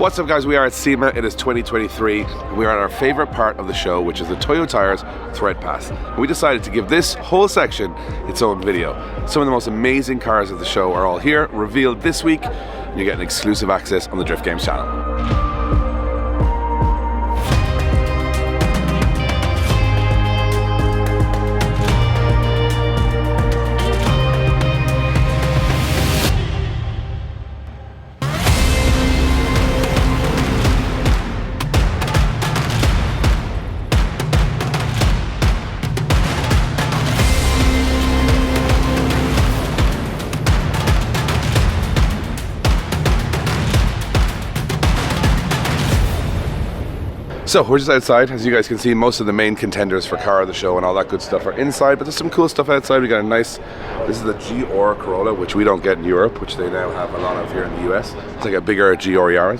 What's up guys, we are at SEMA, it is 2023, and we are at our favorite part of the show, which is the Toyo Tires Thread Pass. And we decided to give this whole section its own video. Some of the most amazing cars of the show are all here, revealed this week, and you get an exclusive access on the Drift Games channel. So we're just outside. As you guys can see, most of the main contenders for car of the show and all that good stuff are inside, but there's some cool stuff outside. We got a nice, this is the GR Corolla, which we don't get in Europe, which they now have a lot of here in the US. It's like a bigger GR Yaris.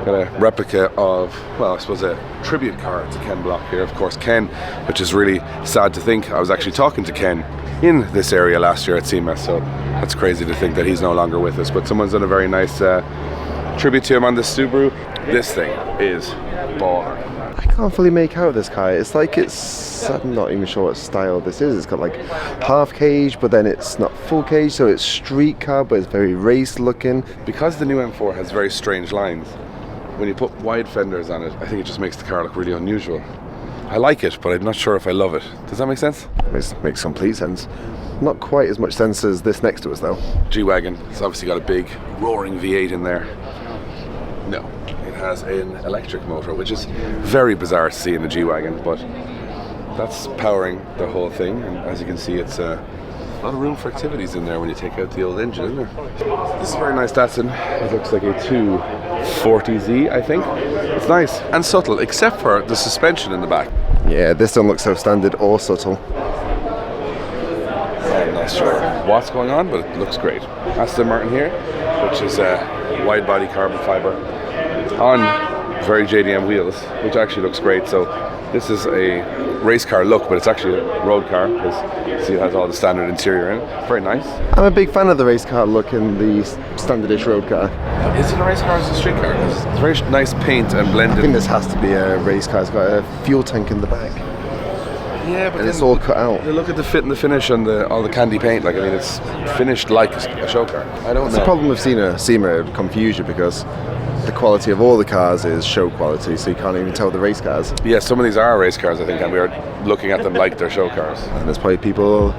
Got a replica of, well, I suppose a tribute car to Ken Block here. Of course, Ken, which is really sad to think. I was actually talking to Ken in this area last year at SEMA, so that's crazy to think that he's no longer with us. But someone's done a very nice tribute to him on this Subaru. This thing is baller. I can't fully make out this car. It's like I'm not even sure what style this is. It's got like half cage, but then it's not full cage, so it's street car, but it's very race looking. Because the new M4 has very strange lines, when you put wide fenders on it, I think it just makes the car look really unusual. I like it, but I'm not sure if I love it. Does that make sense? It makes complete sense. Not quite as much sense as this next to us though. G-Wagon. It's obviously got a big roaring V8 in there. No, it has an electric motor, which is very bizarre to see in the G-Wagon, but that's powering the whole thing. And as you can see, it's a lot of room for activities in there when you take out the old engine, isn't there? This is a very nice Datsun. It looks like a 240Z, I think. It's nice and subtle, except for the suspension in the back. Yeah, this don't look so standard or subtle. I'm not sure what's going on, but it looks great. Aston Martin here, which is a wide body carbon fiber on very JDM wheels, which actually looks great. So this is a race car look, but it's actually a road car, because you see it has all the standard interior in it. Very nice. I'm a big fan of the race car look in the standardish road car. Is it a race car or is it a street car? It's very nice paint and blended. I think this has to be a race car. It's got a fuel tank in the back. Yeah, but and it's all cut out. Look at the fit and the finish and all the candy paint. Like, I mean, it's finished like a show car. I don't know. The problem with SEMA confuse you, because the quality of all the cars is show quality, so you can't even tell the race cars. Yeah, some of these are race cars, I think, and we are looking at them like they're show cars. And there's probably people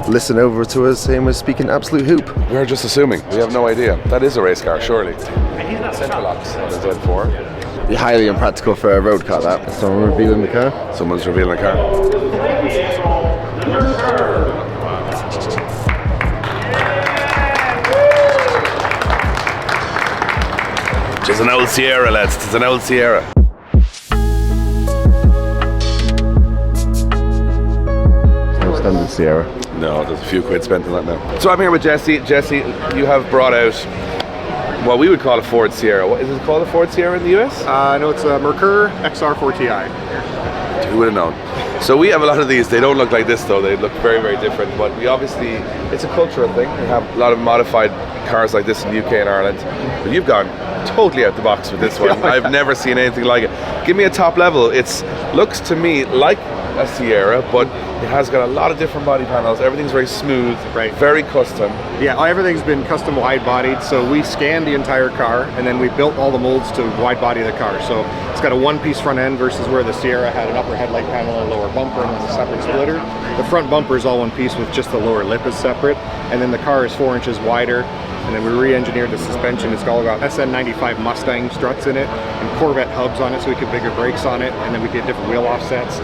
listen over to us saying we're speaking absolute hoop. We're just assuming. We have no idea. That is a race car, surely. Central locks on the Z4. You're highly impractical for a road car, that. Someone revealing the car? Someone's revealing the car. It's an old Sierra, lads. It's an old Sierra. No standard Sierra. No, there's a few quid spent on that now. So I'm here with Jesse. Jesse, you have brought out what we would call a Ford Sierra. What is it called, a Ford Sierra in the US? No, it's a Merkur XR4Ti. Who would have known? So we have a lot of these. They don't look like this though. They look very, very different. But we obviously, it's a cultural thing. We have a lot of modified cars like this in the UK and Ireland. But you've gone totally out the box with this one. I've never seen anything like it. Give me a top level. It looks to me like a Sierra, but it has got a lot of different body panels. Everything's very smooth, right? Very custom. Yeah, everything's been custom wide-bodied. So we scanned the entire car, and then we built all the molds to wide-body the car. So it's got a one-piece front end versus where the Sierra had an upper headlight panel, a lower bumper, and a separate splitter. The front bumper is all one piece with just the lower lip is separate, and then the car is 4 inches wider. And then we re-engineered the suspension. It's all got SN95 Mustang struts in it and Corvette hubs on it, so we could bigger brakes on it, and then we did different wheel offsets.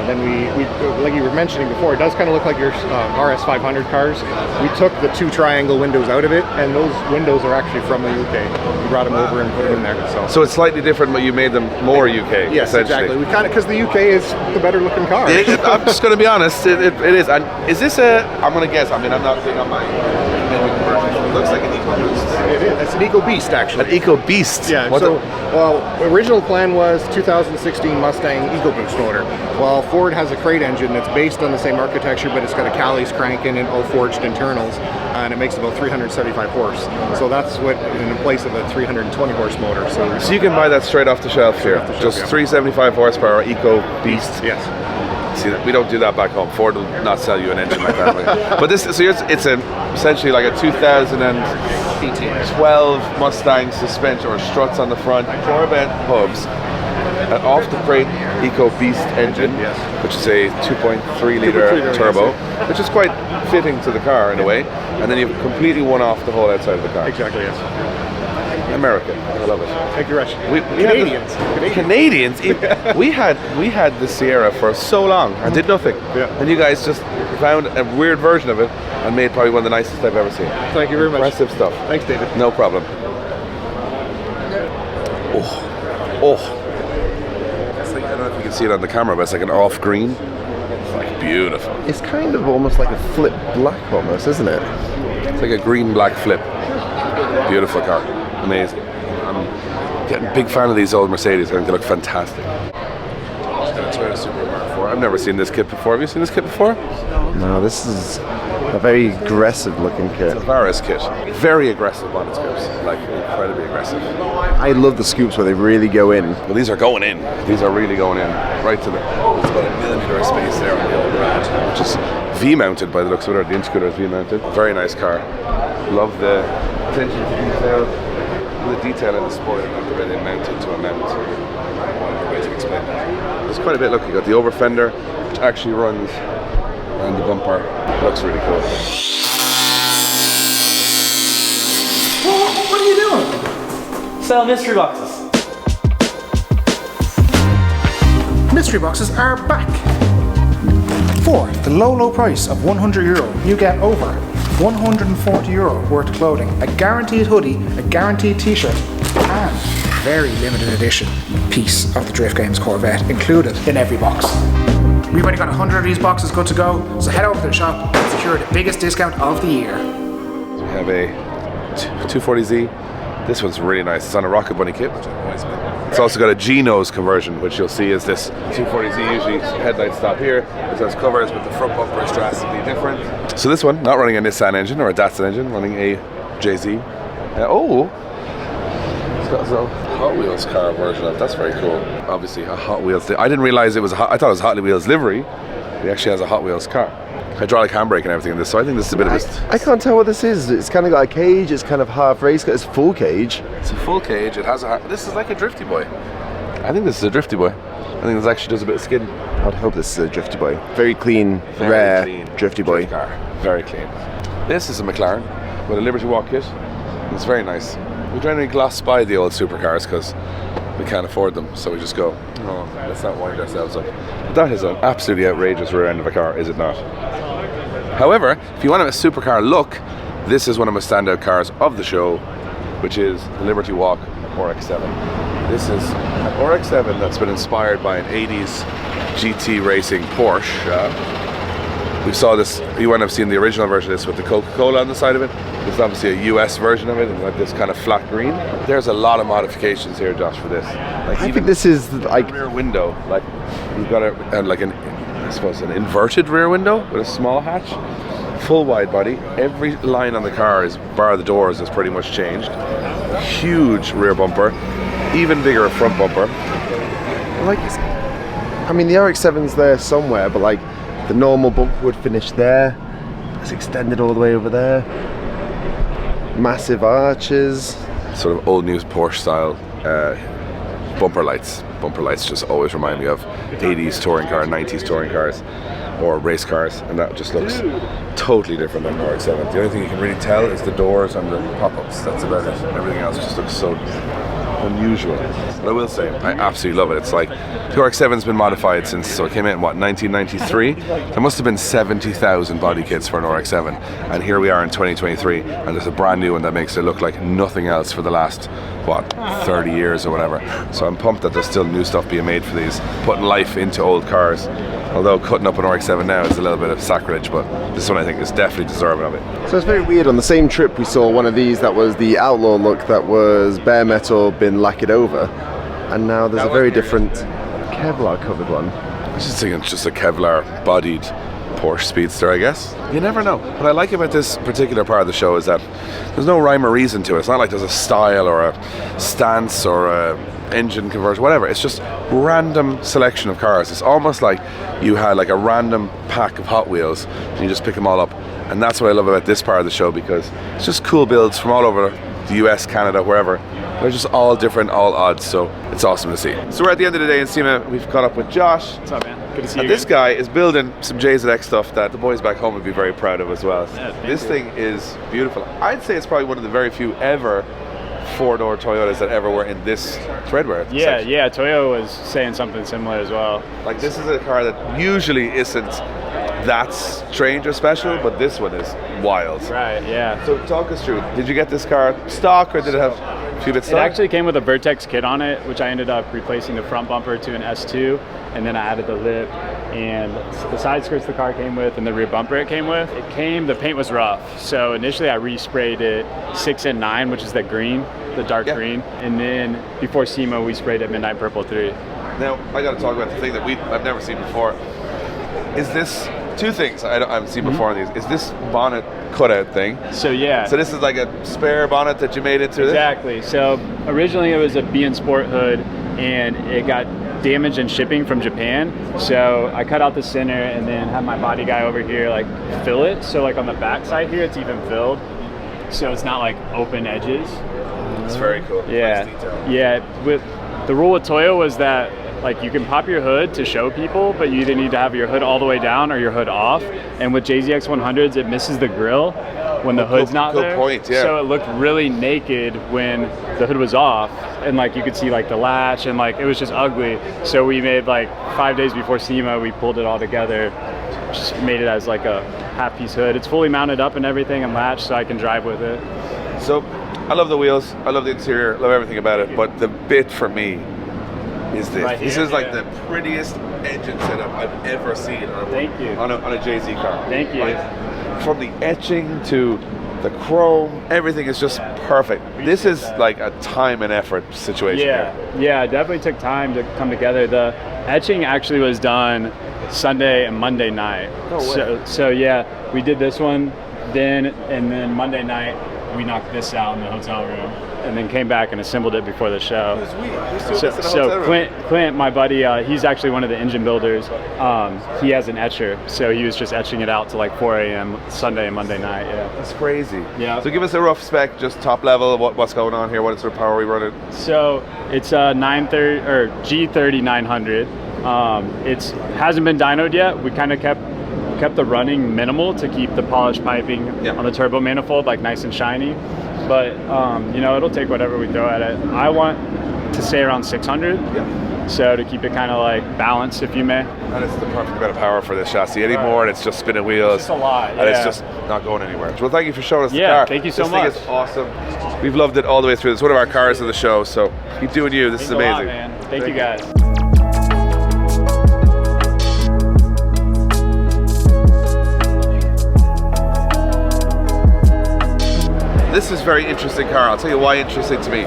Then we, like you were mentioning before, it does kind of look like your RS500 cars. We took the 2 triangle windows out of it, and those windows are actually from the UK. We brought them over and put them in there. So it's slightly different, but you made them more UK. Yes, exactly. We kind of, because the UK is the better looking car. I'm just going to be honest. It is. And is this a? I'm going to guess. I mean, I'm not big on my version. It looks like an EcoBoost. It is. It's an EcoBeast, actually. An EcoBeast. Yeah. Well, original plan was 2016 Mustang EcoBoost motor. Well, Ford has a crate engine that's based on the same architecture, but it's got a Callie's crank in it, all forged internals. and it makes about 375 horse. So that's what in place of a 320 horse motor. So you can buy that straight off the shelf here. Just 375 horsepower Eco Beast. Yes. See, we don't do that back home. Ford will not sell you an engine like that. But this, so it's essentially like a 2012 Mustang suspension or struts on the front, Corvette hubs, an off-the-crate Eco Beast engine, which is a 2.3 litre turbo, which is quite fitting to the car in a way. And then you've completely won off the whole outside of the car. Exactly, yes. American, I love it. Thank you, Rush. Canadians. we had the Sierra for so long and did nothing. Yeah. And you guys just found a weird version of it and made probably one of the nicest I've ever seen. Thank you very much. Impressive stuff. Thanks, David. No problem. Oh. It's like, I don't know if you can see it on the camera, but it's like an off green. It's like beautiful. It's kind of almost like a flip black almost, isn't it? It's like a green black flip. Beautiful car. Amazing. I'm getting a big fan of these old Mercedes. I think they look fantastic. Toyota Supercars 4. I've never seen this kit before. Have you seen this kit before? No, this is a very aggressive looking kit. It's a Varis kit. Very aggressive on its scoops. Like incredibly aggressive. I love the scoops where they really go in. Well, these are going in. These are really going in. Right to the... It's about a millimetre of space there on the old rad, which is V-mounted by the looks of it, or the intercooler is V-mounted. Very nice car. Love the attention to detail. The detail in the spoiler, not the way they mounted to a mount. One of the ways to explain that. There's quite a bit. Look, you got the over fender, which actually runs around the bumper. Looks really cool. What are you doing? Sell mystery boxes. Mystery boxes are back. For the low price of €100, you get over €140 worth of clothing, a guaranteed hoodie, a guaranteed t-shirt, and a very limited edition piece of the Drift Games Corvette included in every box. We've already got 100 of these boxes good to go, so head over to the shop and secure the biggest discount of the year. We have a 240Z. This one's really nice. It's on a Rocket Bunny kit, which I've always been. It's also got a G-nose conversion, which you'll see is this 240Z. Usually headlights stop here. This has covers, but the front bumper is drastically different. So this one, not running a Nissan engine or a Datsun engine, running a JZ. It's got a Hot Wheels car version of it. That's very cool. Obviously a Hot Wheels. I didn't realize it was. I thought it was Hot Wheels livery. It actually has a Hot Wheels car. Hydraulic handbrake and everything in this, so I think this is a bit of a... I can't tell what this is. It's kind of got a cage, it's kind of half race, it's full cage. It's a full cage, it has a... This is like a Drifty Boy. I think this is a Drifty Boy. I think this actually does a bit of skin. I'd hope this is a Drifty Boy. Very clean, Very rare clean Drifty Boy. drift car. Very clean. This is a McLaren with a Liberty Walk kit. It's very nice. We generally gloss by the old supercars because we can't afford them, so we just go, oh, let's not wind ourselves up. But that is an absolutely outrageous rear end of a car, is it not? However, if you want a supercar look, this is one of my standout cars of the show, which is the Liberty Walk RX-7. This is an RX-7 that's been inspired by an 80s GT racing Porsche. We saw this, you might have seen the original version of this with the Coca-Cola on the side of it. This is obviously a US version of it, and like this kind of flat green. There's a lot of modifications here, Josh, for this. Like I think this is like... rear window, like you've got like an, I suppose, an inverted rear window with a small hatch. Full wide body. Every line on the car, bar the doors, has pretty much changed. Huge rear bumper, even bigger front bumper. Like, I mean, the RX-7's there somewhere, but like the normal bumper would finish there. It's extended all the way over there. Massive arches. Sort of old news Porsche style bumper lights. Bumper lights just always remind me of 80s touring car, 90s touring cars, or race cars, and that just looks totally different than the RX-7. The only thing you can really tell is the doors and the pop-ups. That's about it. Everything else just looks so unusual. But I will say, I absolutely love it. It's like the RX-7's been modified since, so it came in, what, 1993? There must have been 70,000 body kits for an RX-7, and here we are in 2023, and there's a brand new one that makes it look like nothing else for the last, what, 30 years or whatever. So I'm pumped that there's still new stuff being made for these, putting life into old cars. Although cutting up an RX-7 now is a little bit of sacrilege, but this one I think is definitely deserving of it. So it's very weird. On the same trip we saw one of these that was the outlaw look, that was bare metal been lacquered over, and now there's a very different Kevlar covered one. I was just thinking it's just a Kevlar bodied Porsche Speedster, I guess. You never know. What I like about this particular part of the show is that there's no rhyme or reason to it. It's not like there's a style or a stance or a engine conversion, whatever. It's just random selection of cars. It's almost like you had like a random pack of Hot Wheels and you just pick them all up. And that's what I love about this part of the show, because it's just cool builds from all over the US, Canada, wherever. They're just all different, all odds, so it's awesome to see. So we're at the end of the day in SEMA. We've caught up with Josh. What's up, man? Good to see you. And this guy is building some JZX stuff that the boys back home would be very proud of as well. Yeah, this thing is beautiful. I'd say it's probably one of the very few ever four-door Toyotas that ever were in this threadwear section. Yeah, Toyo was saying something similar as well. Like, this is a car that usually isn't that strange or special, but this one is wild. Right, yeah. So talk us through, did you get this car stock or did it have a few bits It stock? actually came with a Vertex kit on it, which I ended up replacing the front bumper to an S2, and then I added the lip and the side skirts the car came with and the rear bumper it came with. The paint was rough, so initially I resprayed it 6 and 9, which is the green, the dark green, and then before SEMA we sprayed it Midnight Purple 3. Now, I got to talk about the thing that I've never seen before. Is this two things I haven't seen before in these? Is this bonnet cutout thing? So yeah. So this is like a spare bonnet that you made into Exactly. So originally it was a B and Sport hood, and it got damaged in shipping from Japan. So I cut out the center and then had my body guy over here like fill it. So like on the back side here, it's even filled. So it's not like open edges. It's very cool. Yeah. Nice detail. Yeah. With the rule with Toyo was that like you can pop your hood to show people, but you either need to have your hood all the way down or your hood off. And with JZX 100s, it misses the grill when the hood's not there. Good point, yeah. So it looked really naked when the hood was off, and like you could see like the latch, and like it was just ugly. So we made like 5 days before SEMA, we pulled it all together, just made it as like a half-piece hood. It's fully mounted up and everything and latched, so I can drive with it. So I love the wheels, I love the interior, love everything about it, but the bit for me is this. Right This here, is like yeah. the prettiest engine setup I've ever seen on Thank you. on a JZ car. Thank you. Like, from the etching to the chrome, everything is just perfect. This is like a time and effort situation here. Yeah, it definitely took time to come together. The etching actually was done Sunday and Monday night. No way. So yeah, we did this one then, and then Monday night we knocked this out in the hotel room, and then came back and assembled it before the show. So Clint, my buddy, he's actually one of the engine builders. He has an etcher, so he was just etching it out to like 4 a.m. Sunday and Monday night. Yeah, That's crazy. Yeah. So give us a rough spec, just top level, what's going on here, what sort of power we running? so it's a 930 or G30 900. It hasn't been dynoed yet. We kind of kept the running minimal to keep the polished piping on the turbo manifold like nice and shiny, but you know, it'll take whatever we throw at it. I want to stay around 600, so to keep it kind of like balanced, if you may. And it's the perfect amount of power for this chassis anymore, and it's just spinning wheels. It's just a lot, And it's yeah. just not going anywhere. Well, thank you for showing us the Yeah, car. thank you so this much. This thing is awesome. We've loved it all the way through. It's one of our cars of the show, so keep doing you. This is Thanks a lot, amazing. man. Thank you guys. This is a very interesting car. I'll tell you why interesting to me.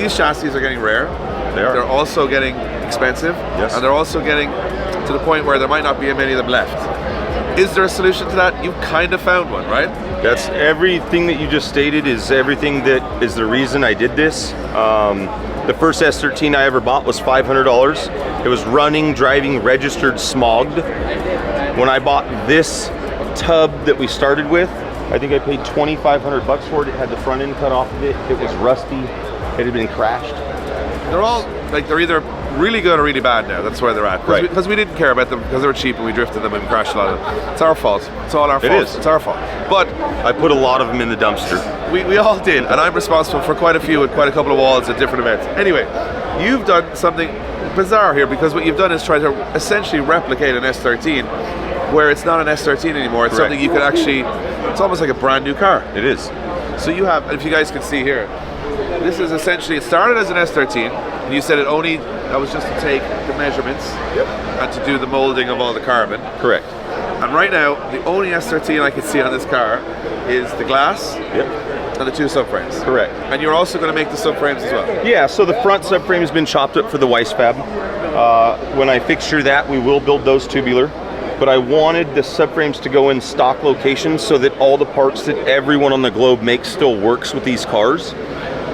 These chassis are getting rare. They are. They're also getting expensive. Yes. And they're also getting to the point where there might not be many of them left. Is there a solution to that? You've kind of found one, right? That's everything that you just stated is everything that is the reason I did this. The first S13 I ever bought was $500. It was running, driving, registered, smogged. When I bought this tub that we started with, I think I paid $2,500 for it. It had the front end cut off of it. It was rusty. It had been crashed. They're all, like, they're either really good or really bad now. That's where they're at. Right. Because we didn't care about them, because they were cheap and we drifted them and crashed a lot of them. It's our fault. It's all our fault. It is. It's our fault. But I put a lot of them in the dumpster. we all did, and I'm responsible for quite a few at quite a couple of walls at different events. Anyway, you've done something bizarre here, because what you've done is try to essentially replicate an S13, where it's not an S13 anymore. It's Correct. something you can actually, it's almost like a brand new car. It is. So you have, if you guys can see here, this is essentially, it started as an S13, and you said that was just to take the measurements and to do the molding of all the carbon. Correct. And right now, the only S13 I can see on this car is the glass and the two subframes. Correct. And you're also going to make the subframes as well. Yeah, so the front subframe has been chopped up for the Weiss fab. When I fixture that, we will build those tubular. but I wanted the subframes to go in stock locations so that all the parts that everyone on the globe makes still works with these cars.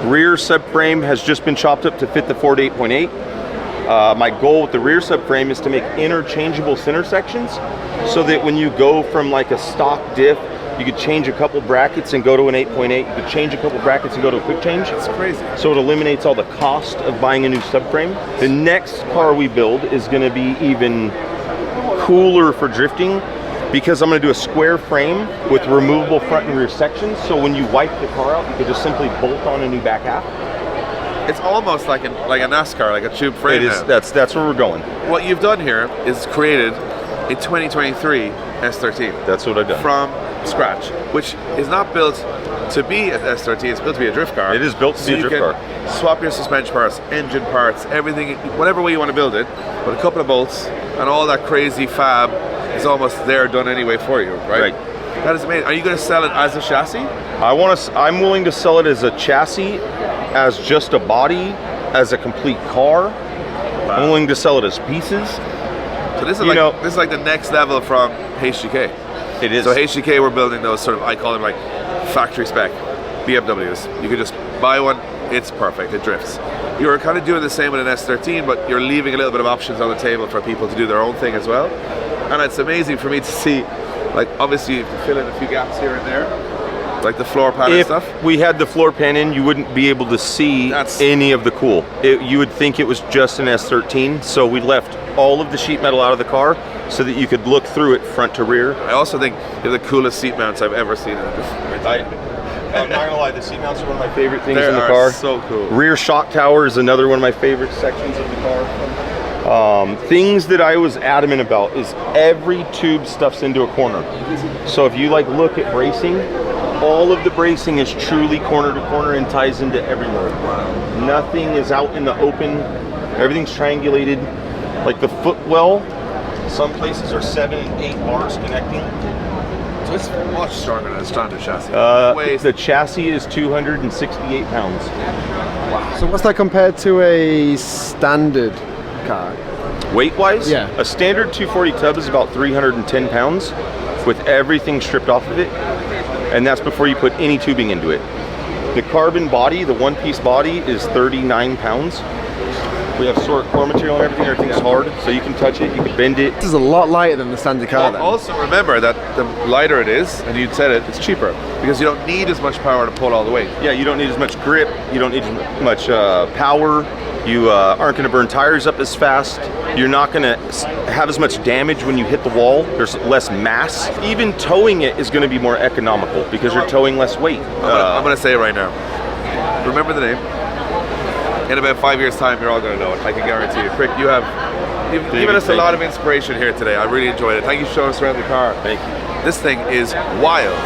Rear subframe has just been chopped up to fit the Ford 8.8. My goal with the rear subframe is to make interchangeable center sections so that when you go from like a stock diff, you could change a couple brackets and go to an 8.8. You could change a couple brackets and go to a quick change. It's crazy. So it eliminates all the cost of buying a new subframe. The next car we build is going to be even cooler for drifting because I'm going to do a square frame with removable front and rear sections. So when you wipe the car out, you could just simply bolt on a new back half. It's almost like a NASCAR, like a tube frame. It is. That's where we're going. What you've done here is created a 2023 S13. That's what I've done. From scratch, which is not built to be an S13, it's built to be a drift car. It is built to be a drift car. Swap your suspension parts, engine parts, everything, whatever way you want to build it, with a couple of bolts and all that crazy fab is almost there done anyway for you, right? That is amazing. Are you going to sell it as a chassis? I'm willing to sell it as a chassis, as just a body, as a complete car. Wow. I'm willing to sell it as pieces. So this is this is like the next level from HGK. It is. So HGK, we're building those sort of, I call them like factory spec BMWs. You could just buy one, it's perfect, it drifts. You're kind of doing the same with an S13, but you're leaving a little bit of options on the table for people to do their own thing as well. And it's amazing for me to see, like obviously you can fill in a few gaps here and there, like the floor pan and stuff. If we had the floor pan in, you wouldn't be able to see any of the cool. You would think it was just an S13, so we left all of the sheet metal out of the car so that you could look through it front to rear. I also think they're the coolest seat mounts I've ever seen in a I'm not gonna lie, the seat mounts are one of my favorite things in the car. car. So cool. Rear shock tower is another one of my favorite sections of the car. Things that I was adamant about is every tube stuffs into a corner. So if you like look at bracing, all of the bracing is truly corner to corner and ties into every mode. Wow. Nothing is out in the open. Everything's triangulated. Like the footwell, some places are 7 and 8 bars connecting. So it's much stronger than a standard chassis. The chassis is 268 pounds. Wow. So what's that compared to a standard car? Weight-wise, yeah. A standard 240 tub is about 310 pounds with everything stripped off of it. And that's before you put any tubing into it. The carbon body, the one-piece body, is 39 pounds. We have sort core material and everything. Everything's hard, so you can touch it, you can bend it. This is a lot lighter than the standard car then. Also remember that the lighter it is, and you said it, it's cheaper because you don't need as much power to pull all the weight. Yeah, you don't need as much grip, you don't need as much power, you aren't going to burn tires up as fast, you're not going to have as much damage when you hit the wall, there's less mass. Even towing it is going to be more economical because you're towing less weight. I'm going to say it right now. Remember the name. In about 5 years' time, you're all going to know it. I can guarantee you. Frick, you've given us a lot of inspiration here today. I really enjoyed it. Thank you for showing us around the car. Thank you. This thing is wild.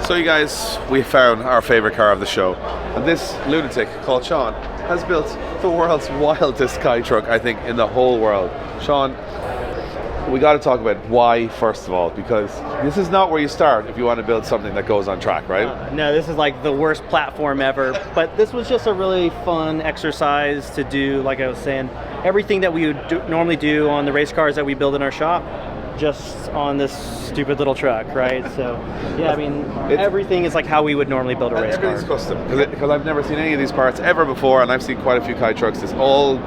So you guys, we found our favorite car of the show. And this lunatic called Sean has built the world's wildest Sky truck, I think, in the whole world. Sean, we got to talk about why, first of all, because this is not where you start if you want to build something that goes on track, right? No, this is like the worst platform ever, but this was just a really fun exercise to do. Like I was saying, everything that we would normally do on the race cars that we build in our shop, just on this stupid little truck, right? So, yeah, I mean, everything is like how we would normally build a race car. Everything's custom, because I've never seen any of these parts ever before, and I've seen quite a few Kai trucks. It's all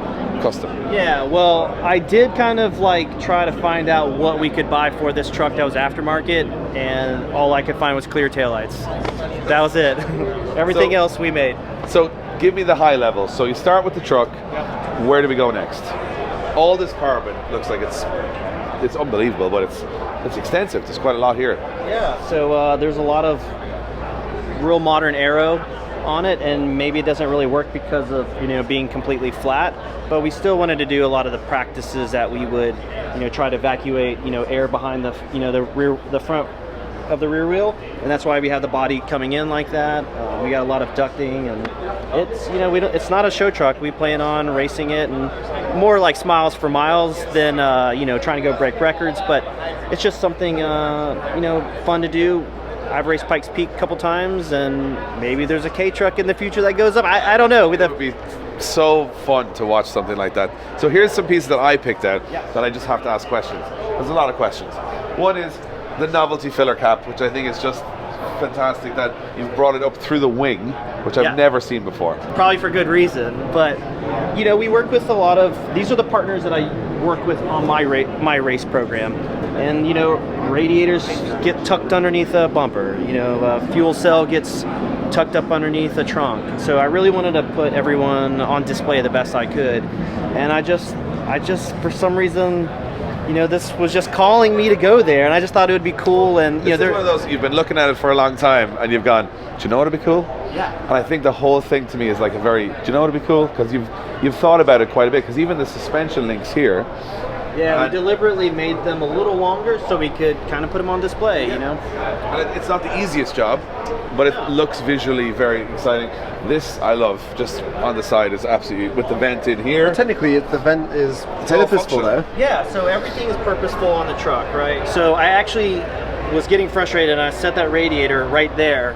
custom. Yeah, well, I did kind of like try to find out what we could buy for this truck that was aftermarket, and all I could find was clear taillights. That was it. Everything else we made. So give me the high level. So you start with the truck. Where do we go next? All this carbon looks like it's unbelievable, but it's extensive. There's quite a lot here. Yeah. So there's a lot of real modern aero on it, and maybe it doesn't really work because of being completely flat. But we still wanted to do a lot of the practices that we would try to evacuate air behind the the front of the rear wheel, and that's why we have the body coming in like that. We got a lot of ducting, and it's it's not a show truck. We plan on racing it and more like smiles for miles than trying to go break records. But it's just something fun to do. I've raced Pikes Peak a couple times, and maybe there's a K truck in the future that goes up. I don't know. It would be so fun to watch something like that. So here's some pieces that I picked out that I just have to ask questions. There's a lot of questions. One is the novelty filler cap, which I think is just fantastic that you've brought it up through the wing, which I've never seen before. Probably for good reason, but you know, we work with a lot of, these are the partners that I work with on my race program. And you know, radiators get tucked underneath a bumper, you know, fuel cell gets tucked up underneath a trunk. So I really wanted to put everyone on display the best I could. And I just for some reason, you know, this was just calling me to go there, and I just thought it would be cool. And you know, it's one of those, you've been looking at it for a long time, and you've gone, do you know what would be cool? Yeah. And I think the whole thing to me is like a very, do you know what would be cool? Because you've thought about it quite a bit. Because even the suspension links here. Yeah, we deliberately made them a little longer so we could kind of put them on display, you know? And it's not the easiest job, but it looks visually very exciting. This I love, just on the side is absolutely, with the vent in here. Technically, the vent is purposeful there. Yeah, so everything is purposeful on the truck, right? So I actually was getting frustrated, and I set that radiator right there,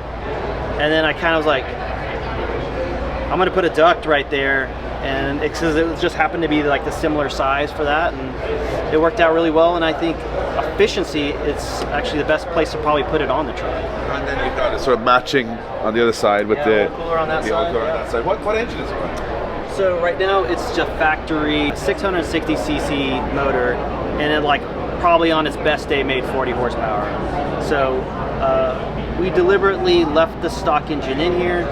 and then I kind of was like, I'm gonna put a duct right there, and it just happened to be like the similar size for that, and it worked out really well. And I think efficiency, it's actually the best place to probably put it on the truck. And then you've got it sort of matching on the other side with the oil cooler on that side. on that side. What engine is it running? So right now it's just factory 660cc motor, and it like probably on its best day made 40 horsepower. So we deliberately left the stock engine in here.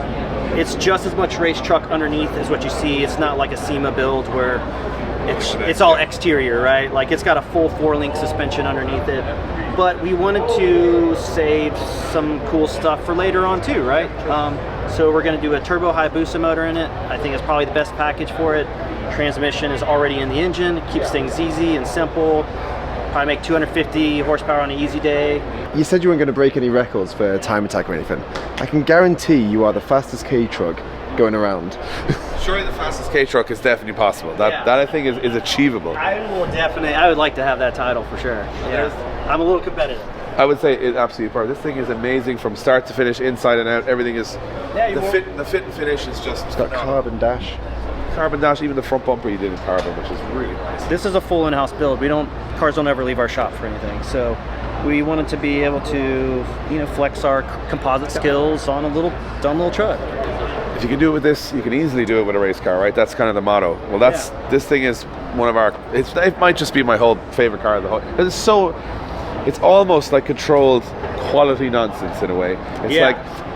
It's just as much race truck underneath as what you see. It's not like a SEMA build where it's all exterior, right? Like it's got a full 4-link suspension underneath it. But we wanted to save some cool stuff for later on too, right? So we're going to do a turbo Hayabusa motor in it. I think it's probably the best package for it. Transmission is already in the engine. It keeps things easy and simple. Probably make 250 horsepower on an easy day. You said you weren't going to break any records for time attack or anything. I can guarantee you are the fastest K truck going around. Surely the fastest K truck is definitely possible. That I think is achievable. I would like to have that title for sure. Yeah. I'm a little competitive. I would say it's absolutely perfect. This thing is amazing from start to finish, inside and out. Everything is the fit and finish is just. It's got carbon dash. Carbon dash, even the front bumper you did in carbon, which is really nice. This is a full in-house build. Cars don't ever leave our shop for anything. So we wanted to be able to, you know, flex our composite skills on a dumb little truck. If you can do it with this, you can easily do it with a race car, right? That's kind of the motto. Well, this thing is one of our. It might just be my whole favorite car of the whole. It's almost like controlled quality nonsense in a way.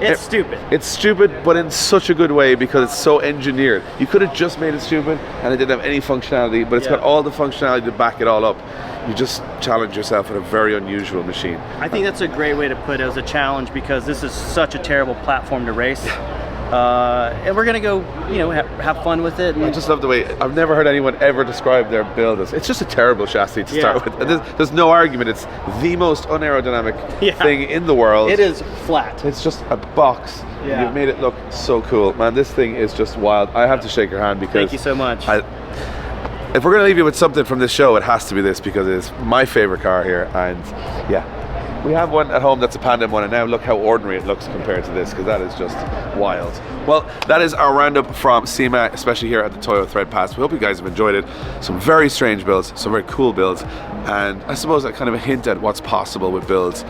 It's stupid. It's stupid, but in such a good way because it's so engineered. You could have just made it stupid and it didn't have any functionality, but it's got all the functionality to back it all up. You just challenge yourself with a very unusual machine. I think that's a great way to put it as a challenge because this is such a terrible platform to race. And we're gonna go, you know, have fun with it. I just love the way, I've never heard anyone ever describe their build as, it's just a terrible chassis to start with. And there's no argument, it's the most unaerodynamic thing in the world. It is flat. It's just a box. You've made it look so cool. Man, this thing is just wild. I have to shake your hand because... Thank you so much. If we're gonna leave you with something from this show, it has to be this because it's my favorite car here, and we have one at home that's a Pandem one, and now look how ordinary it looks compared to this, because that is just wild. Well, that is our roundup from SEMA, especially here at the Toyo Thread Pass. We hope you guys have enjoyed it. Some very strange builds, some very cool builds, and I suppose that kind of a hint at what's possible with builds,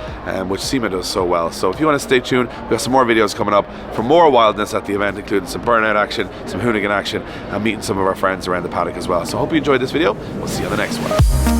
which SEMA does so well. So if you want to stay tuned, we've got some more videos coming up for more wildness at the event, including some burnout action, some hoonigan action, and meeting some of our friends around the paddock as well. So I hope you enjoyed this video. We'll see you on the next one.